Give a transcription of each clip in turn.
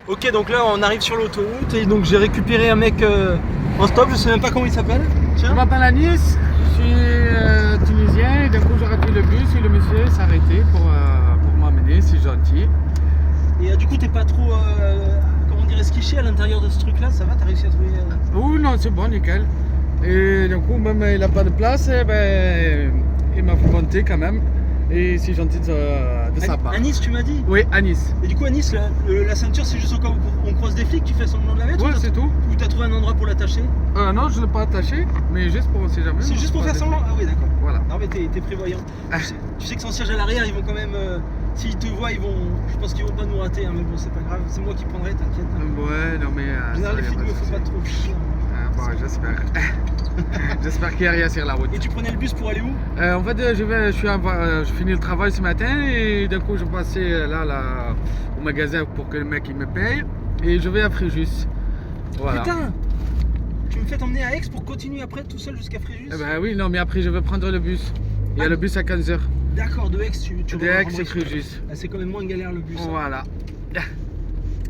Ok, donc là on arrive sur l'autoroute et donc j'ai récupéré un mec en stop, je sais même pas comment il s'appelle. Je m'appelle Anis, je suis tunisien et d'un coup j'ai raté le bus et le monsieur s'est arrêté pour m'amener, c'est gentil. Et du coup t'es pas trop, comment dire, esquiché à l'intérieur de ce truc là, ça va, t'as réussi à trouver... Oh non, c'est bon, nickel. Et d'un coup, même il n'a pas de place, il m'a fait monter quand même. Et c'est gentil de sa part. À Nice tu m'as dit? Oui, à Nice. Et du coup à Nice, la ceinture c'est juste au cas où on croise des flics, tu fais semblant de la mettre? Ouais, c'est tout. Ou t'as trouvé un endroit pour l'attacher? Non, je ne l'ai pas attaché, mais juste pour, on sait jamais. C'est juste pour faire semblant? Ah oui, d'accord. Voilà. Non mais t'es prévoyant. Tu sais que sans siège à l'arrière, ils vont quand même... s'ils te voient, je pense qu'ils vont pas nous rater, hein, mais bon c'est pas grave, c'est moi qui prendrai, t'inquiète. Ouais, non mais... En général les flics me font pas trop chier. Bon, j'espère. J'espère qu'il n'y a rien sur la route. Et tu prenais le bus pour aller où? En fait, je finis le travail ce matin et d'un coup je passais là au magasin pour que le mec il me paye et je vais à Fréjus. Voilà. Putain! Tu me fais t'emmener à Aix pour continuer après tout seul jusqu'à Fréjus? Ben oui, non mais après je vais prendre le bus. Il y a le bus à 15h. D'accord, de Aix tu De Aix et Fréjus. C'est quand même moins galère le bus. Voilà.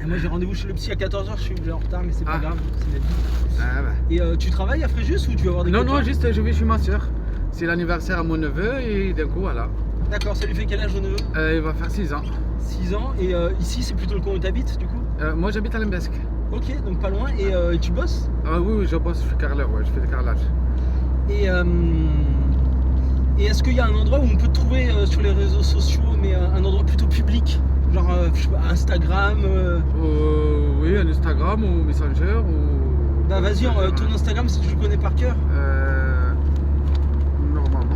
Et moi j'ai rendez-vous chez le psy à 14h, je suis déjà en retard mais c'est pas grave, c'est la vie. Ah bah. Et tu travailles à Fréjus ou tu vas avoir des Non, copains? non, juste je vais chez ma soeur. C'est l'anniversaire à mon neveu et d'un coup voilà. D'accord, ça lui fait quel âge au neveu? Il va faire 6 ans. 6 ans, et ici c'est plutôt le coin où t'habites du coup? Moi j'habite à Lembesque. Ok, donc pas loin, et tu bosses? Oui, je bosse, je suis carreleur, ouais, je fais des carrelages. Et est-ce qu'il y a un endroit où on peut te trouver sur les réseaux sociaux, mais un endroit plutôt public? Genre je sais pas, Instagram Oui, un Instagram ou Messenger ou... Bah vas-y, ton Instagram si tu le connais par cœur. Normalement,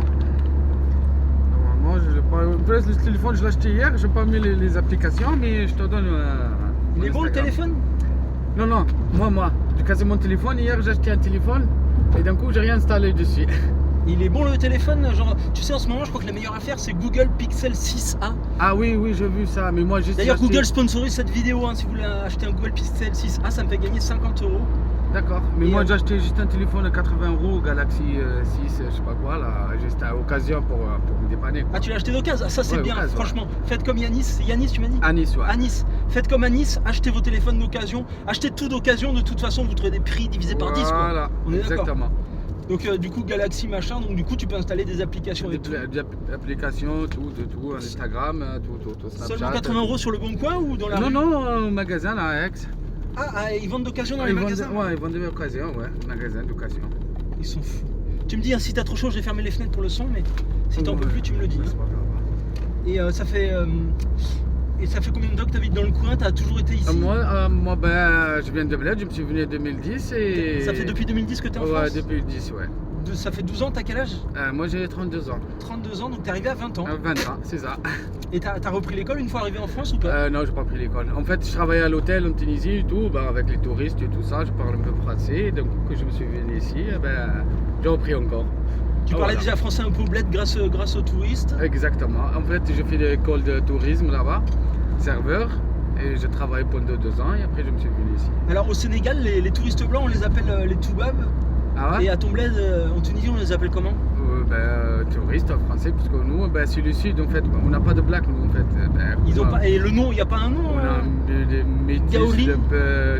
je l'ai pas... Peut-être le téléphone, je l'ai acheté hier, je n'ai pas mis les applications, mais je te donne Il est bon le téléphone? Non, moi. J'ai cassé mon téléphone, hier j'ai acheté un téléphone et d'un coup j'ai rien installé dessus. Il est bon le téléphone, genre, tu sais en ce moment je crois que la meilleure affaire c'est Google Pixel 6a. Ah oui, j'ai vu ça, mais moi j'ai... D'ailleurs Google sponsorise cette vidéo, hein, si vous voulez acheter un Google Pixel 6a, ça me fait gagner 50 €. D'accord, mais moi j'ai acheté juste un téléphone à 80 €, Galaxy 6, je sais pas quoi, là, juste à occasion pour me dépanner. Quoi. Ah tu l'as acheté d'occasion? Ça c'est bien, franchement. Ouais. Faites comme Yanis, c'est Yanis tu m'as dit? À Nice, ouais. À Nice. Faites comme à Nice, achetez vos téléphones d'occasion, achetez tout d'occasion, de toute façon vous trouvez des prix divisés par 10 quoi. Voilà, on est exactement. Donc du coup Galaxy machin, donc du coup tu peux installer des applications et tout. Des applications, tout, Instagram, tout, Snapchat. Seulement 80 € sur le bon coin ou dans la rue? Non, au magasin là, à Aix. Ah, ils vendent d'occasion dans les magasins? Ouais, ils vendent d'occasion, ouais, magasin d'occasion. Ils sont fous. Tu me dis, hein, si t'as trop chaud, je vais fermer les fenêtres pour le son, mais si t'en peux plus, tu me le dis. C'est pas grave. Et ça fait combien de temps que t'habites dans le coin? T'as toujours été ici? Moi, je viens de Bled, je me suis venu en 2010 et... Ça fait depuis 2010 que t'es en France? Ouais, depuis 2010, ouais. Ça fait 12 ans, t'as quel âge? Moi j'ai 32 ans. 32 ans, donc t'es arrivé à 20 ans. 20 ans, c'est ça. Et t'as repris l'école une fois arrivé en France ou pas? Non, j'ai pas pris l'école. En fait, je travaillais à l'hôtel en Tunisie et tout, avec les touristes et tout ça, je parle un peu français. Donc, quand je me suis venu ici, j'ai repris encore. Tu parlais déjà français un peu au bled grâce aux touristes? Exactement. En fait, j'ai fait l'école de tourisme là-bas, serveur, et je travaillé pendant 2 ans et après je me suis venu ici. Alors au Sénégal, les touristes blancs, on les appelle les toubabs. Ah ouais? Et à ton bled, en Tunisie, on les appelle comment? Touristes en français, puisque nous, c'est le sud en fait, on n'a pas de black nous en fait. Ils ont pas, et le nom, il n'y a pas un nom? On a des métis, Gaoli?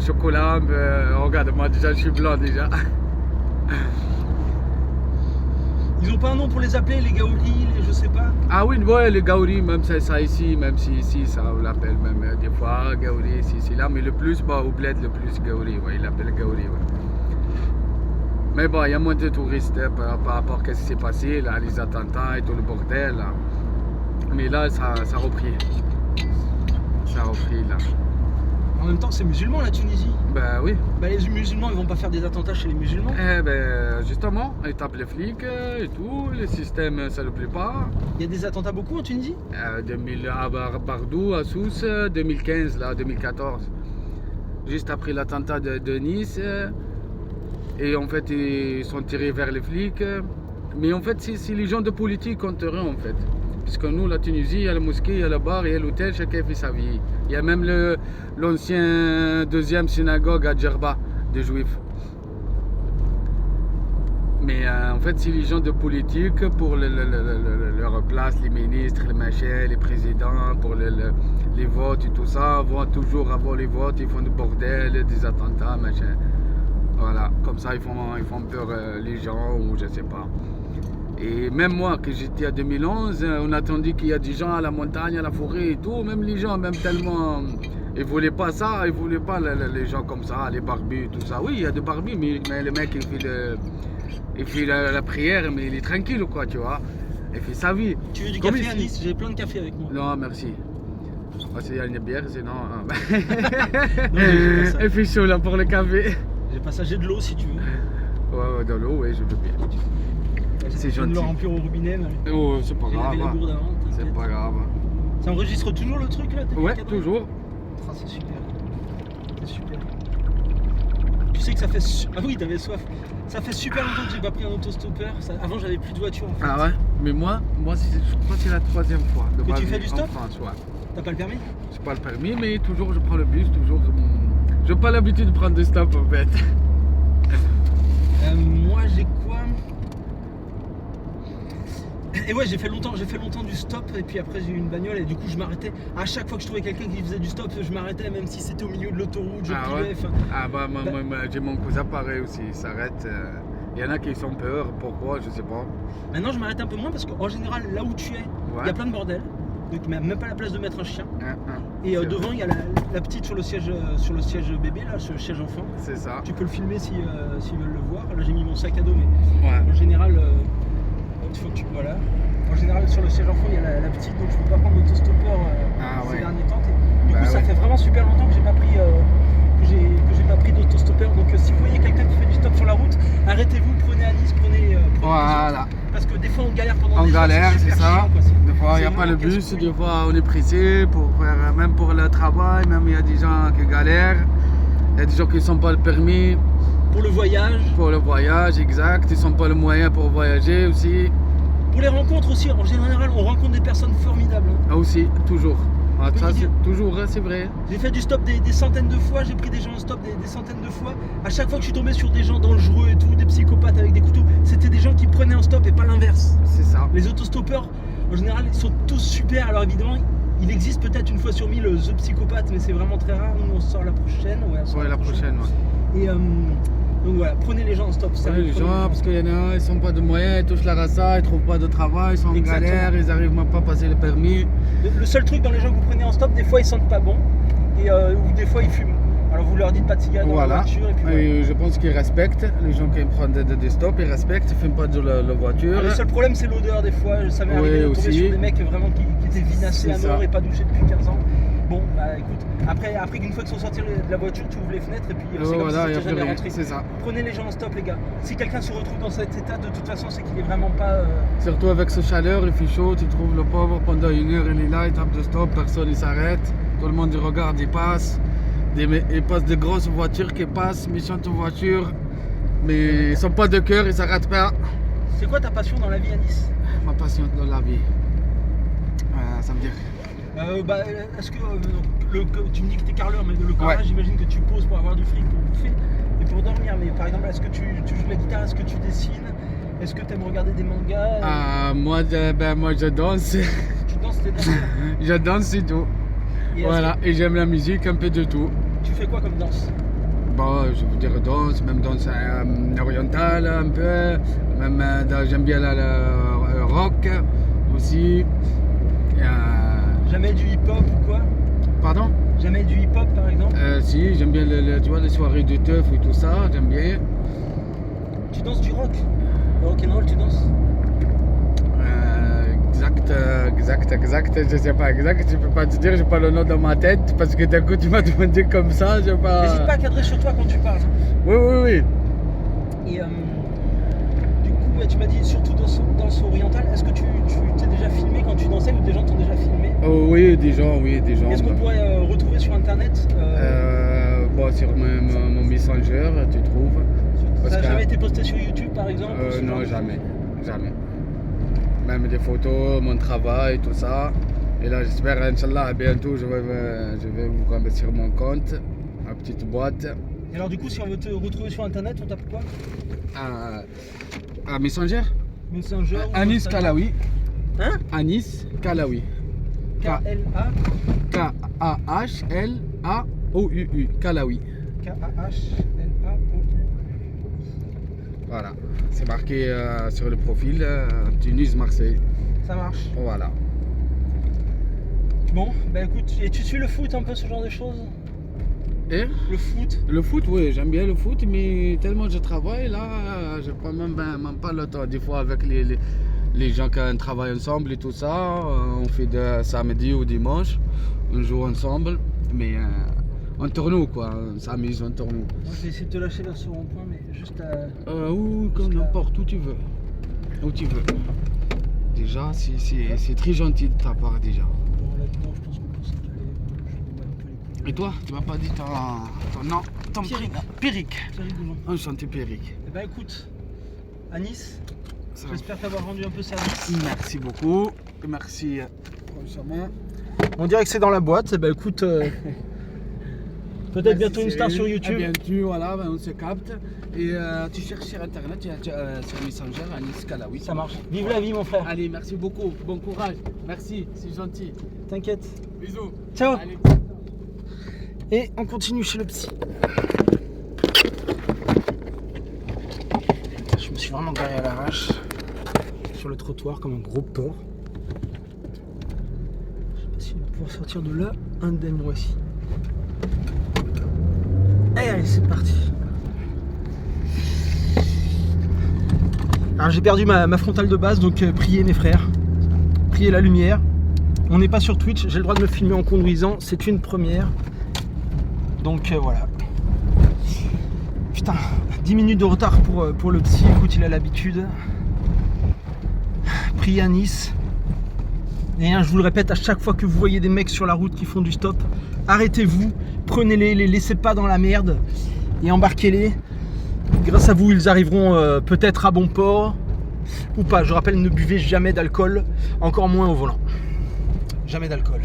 chocolat, regarde moi déjà je suis blanc déjà. Ils ont pas un nom pour les appeler, les gaolis, je sais pas? Ah oui, ouais, les gaolis, même ça ici, même si ici ça on l'appelle même des fois gaoli, ici là, mais le plus, au bled le plus gaoli, ouais, il l'appelle gaoli, ouais. Mais bon, il y a moins de touristes par rapport à ce qui s'est passé, là, les attentats et tout le bordel. Là. Mais là, ça a repris. Ça a repris, là. En même temps, c'est musulman la Tunisie. Ben oui. Ben, les musulmans, ils vont pas faire des attentats chez les musulmans. Justement, ils tapent les flics et tout, le système, ça ne plaît pas. Il y a des attentats beaucoup en Tunisie? 2000 à Bardou, à Sousse, 2015, là, 2014. Juste après l'attentat de Nice. Et en fait, ils sont tirés vers les flics. Mais en fait, c'est les gens de politique contre eux, en fait. Puisque nous, la Tunisie, il y a la mosquée, il y a le bar, il y a l'hôtel, chacun fait sa vie. Il y a même l'ancien deuxième synagogue à Djerba, des Juifs. Mais en fait, si les gens de politique, pour leur place, les ministres, les machins, les présidents, pour les votes et tout ça, vont toujours avoir les votes, ils font du bordel, des attentats, machin. Voilà, comme ça ils font peur les gens ou je sais pas. Et même moi, que j'étais à 2011, on attendait qu'il y a des gens à la montagne, à la forêt et tout, même les gens, même tellement... Ils voulaient pas ça, ils voulaient pas les gens comme ça, les barbus, tout ça. Oui, il y a des barbus, mais le mec il fait la prière, mais il est tranquille quoi, tu vois. Il fait sa vie. Tu veux du Comme café ici. à Nice? J'ai plein de café avec moi. Non, merci. Parce qu'il y a une bière, sinon... Non, j'ai pas ça. Il fait chaud là pour le café. J'ai pas ça, j'ai de l'eau si tu veux. Ouais, dans l'eau, oui, je veux bien. C'est Je viens de le gentil. remplir au robinet. Mais... Oh, c'est pas J'ai lavé la grave. gourde avant. C'est t'inquiète. pas grave. Ça enregistre toujours le truc là? Ouais, toujours. Ah, c'est super. C'est super. Tu sais que ça fait... Ah oui, t'avais soif. Ça fait super longtemps que j'ai pas pris un autostoppeur. Avant, j'avais plus de voiture en fait. Ah ouais. Mais moi je crois que c'est la 3e fois. de Que ma tu vie fais du stop? en France, ouais. T'as pas le permis? J'ai pas le permis, mais toujours je prends le bus, toujours. J'ai pas l'habitude de prendre des stops en fait. Moi, j'ai quoi? Et ouais, j'ai fait longtemps du stop et puis après j'ai eu une bagnole et du coup je m'arrêtais. À chaque fois que je trouvais quelqu'un qui faisait du stop, je m'arrêtais même si c'était au milieu de l'autoroute, je Ah pilais, ouais. enfin, Ah bah moi, j'ai mon cousin pareil aussi, il s'arrête. Il y en a qui sont peur, pourquoi, je sais pas. Maintenant je m'arrête un peu moins parce qu'en général là où tu es, il y a plein de bordel. Donc même pas la place de mettre un chien. Et C'est devant il y a la petite sur le siège bébé là, sur le siège enfant. C'est ça. Tu peux le filmer s'ils veulent le voir. Là j'ai mis mon sac à dos mais Ouais. en général voilà. En général sur le siège enfant il y a la petite donc je peux pas prendre l'autostoppeur ces derniers temps. Du coup ça fait vraiment super longtemps que j'ai pas pris d'autostoppeur. Donc si vous voyez quelqu'un qui fait du stop sur la route, arrêtez-vous, prenez à Nice, prenez Voilà. parce que des fois on galère pendant On des heures, galère, c'est super ça. chiant, quoi. Des fois, il n'y a c'est pas le vraiment bus, casse-couille. des fois, on est pressé pour faire, même pour le travail, même il y a des gens qui galèrent. Il y a des gens qui ne sont pas le permis Pour le voyage, pour le voyage, exact. Ils ne sont pas le moyen pour voyager aussi. pour les rencontres aussi, en général on rencontre des personnes formidables. Hein. Ah, aussi, toujours. Ah, peux ça, vous dire- c'est toujours, hein, c'est vrai. J'ai fait du stop des centaines de fois, j'ai pris des gens en stop des centaines de fois. À chaque fois que je suis tombé sur des gens dangereux et tout, des psychopathes avec des couteaux, c'était des gens qui prenaient en stop et pas l'inverse. C'est ça. Les autostoppeurs, en général, ils sont tous super. Alors évidemment, il existe peut-être une fois sur 1000 The Psychopathe, mais c'est vraiment très rare. Nous, on sort la prochaine. Ouais, on sort Ouais, la prochaine, ouais. Et donc voilà, prenez les gens en stop. Ouais, sérieux, les prenez gens, parce qu'il y en a, ils n'ont pas de moyens, ils touchent la rasa, ils ne trouvent pas de travail, ils sont en Exactement. galère, ils n'arrivent même pas à passer le permis. Le seul truc dans les gens que vous prenez en stop, des fois ils sentent pas bon et ou des fois ils fument. Alors vous leur dites pas de cigarette dans la Voilà. voiture et puis voilà. Et je pense qu'ils respectent, les gens qui prennent des stops, ils respectent, ils ne fument pas de la voiture. Alors, le seul problème c'est l'odeur des fois. Ça m'est Oui, arrivé de tomber aussi. sur des mecs vraiment qui étaient vinassés à C'est mort ça. et pas douchés depuis 15 ans. Bon, bah écoute, après qu'une fois qu'ils sont sortis de la voiture, tu ouvres les fenêtres et puis c'est comme Voilà, il si n'y a t'étais plus jamais rien, rentré. c'est ça. Prenez les gens en stop les gars. Si quelqu'un se retrouve dans cet état, de toute façon c'est qu'il est vraiment pas... Surtout avec ce chaleur, il fait chaud, tu trouves le pauvre pendant 1 heure, il est là, il tape de stop, personne ne s'arrête. Tout le monde il regarde, il passe. Il passe de grosses voitures qui passent, méchantes voitures, mais ils sont pas de cœur, ils s'arrêtent pas. C'est quoi ta passion dans la vie à Nice? Ma passion dans la vie. Ça veut dire. Est-ce que tu me dis que t'es carleur, mais le carrelage, Ouais. j'imagine que tu poses pour avoir du fric pour bouffer et pour dormir. Mais par exemple, est-ce que tu joues de la guitare? Est-ce que tu dessines? Est-ce que tu aimes regarder des mangas? Moi, je danse. Tu danses, t'es danseur. Je danse, c'est tout. Et est-ce Voilà, et j'aime la musique, un peu de tout. que tu fais quoi comme danse? Bon, je veux dire danse, même danse orientale un peu, même j'aime bien le rock aussi. Jamais du hip-hop ou quoi? Pardon? Jamais du hip-hop par exemple? Si, j'aime bien tu vois, les soirées de teuf et tout ça, j'aime bien. Tu danses du rock? Le rock'n'roll, tu danses? Exact, je sais pas exact, je peux pas te dire, j'ai pas le nom dans ma tête parce que d'un coup tu m'as demandé comme ça, je sais pas. N'hésite pas à cadrer sur toi quand tu parles. Hein. Oui. Et du coup, ouais, tu m'as dit surtout danse orientale. Est-ce que tu t'es déjà filmé quand tu dansais ou des gens t'ont déjà filmé? Oh, oui, des gens. Est-ce qu'on pourrait retrouver sur internet Bon, sur mon Messenger, tu trouves. Ça n'a que- jamais été posté sur YouTube par exemple? ou ce genre Non, de jamais. choses? Jamais. Même des photos, mon travail, tout ça. Et là, j'espère, Inch'Allah, bientôt, je vais vous remettre sur mon compte, ma petite boîte. Et alors du coup, si on veut te retrouver sur internet, on tape quoi? Messenger. Messenger. Anis Kalaoui. Hein? Anis Kalaoui. K-L-A. K-A-H-L-A-O-U-U. Kalaoui. K-A-H-L-A-O-U. Voilà. C'est marqué sur le profil Tunis Marseille. Ça marche. Voilà. Bon, bah écoute, et tu suis le foot un peu, ce genre de choses? Et le foot? Le foot, oui, j'aime bien le foot, mais tellement je travaille là, je prends même pas le temps. Des fois avec les gens qui travaillent ensemble et tout ça, on fait de samedi ou dimanche, on joue ensemble, mais on tourne quoi, on s'amuse, on tourne. Moi je vais essayer de te lâcher vers ce rond-point, mais juste à... Ou comme n'importe où tu veux. Où tu veux. Déjà, c'est très gentil de ta part déjà. Bon, là-dedans, je pense qu'on peut s'installer. Je vais un peu les couilles. Et toi, tu m'as pas dit ton nom, ton Pierrick. prénom. Pierrick. Pierrick Goulon. Enchanté Pierrick. Eh ben écoute, à Nice, j'espère t'avoir rendu un peu service. Merci beaucoup. Merci. Franchement. On dirait que c'est dans la boîte. Eh ben écoute, peut-être bientôt une star sur YouTube. Bientôt, voilà, on se capte. Et tu cherches sur internet, sur Messenger, Anis Kalaoui. Ça marche. Vive la vie mon frère. Allez, merci beaucoup. Bon courage. Merci, c'est gentil. T'inquiète. Bisous. Ciao. Allez. Et on continue chez le psy. Je me suis vraiment garé à l'arrache sur le trottoir comme un gros porc. Je sais pas si je vais pouvoir sortir de là indemne moi aussi. Allez, c'est parti. Alors j'ai perdu ma frontale de base, donc priez mes frères. Priez la lumière. On n'est pas sur Twitch, j'ai le droit de me filmer en conduisant, c'est une première. Donc voilà. Putain, 10 minutes de retard pour le psy, écoute, il a l'habitude. Priez à Nice. Et je vous le répète, à chaque fois que vous voyez des mecs sur la route qui font du stop, arrêtez-vous, prenez-les, les laissez pas dans la merde et embarquez-les. Grâce à vous, ils arriveront peut-être à bon port ou pas. Je rappelle, ne buvez jamais d'alcool, encore moins au volant. Jamais d'alcool.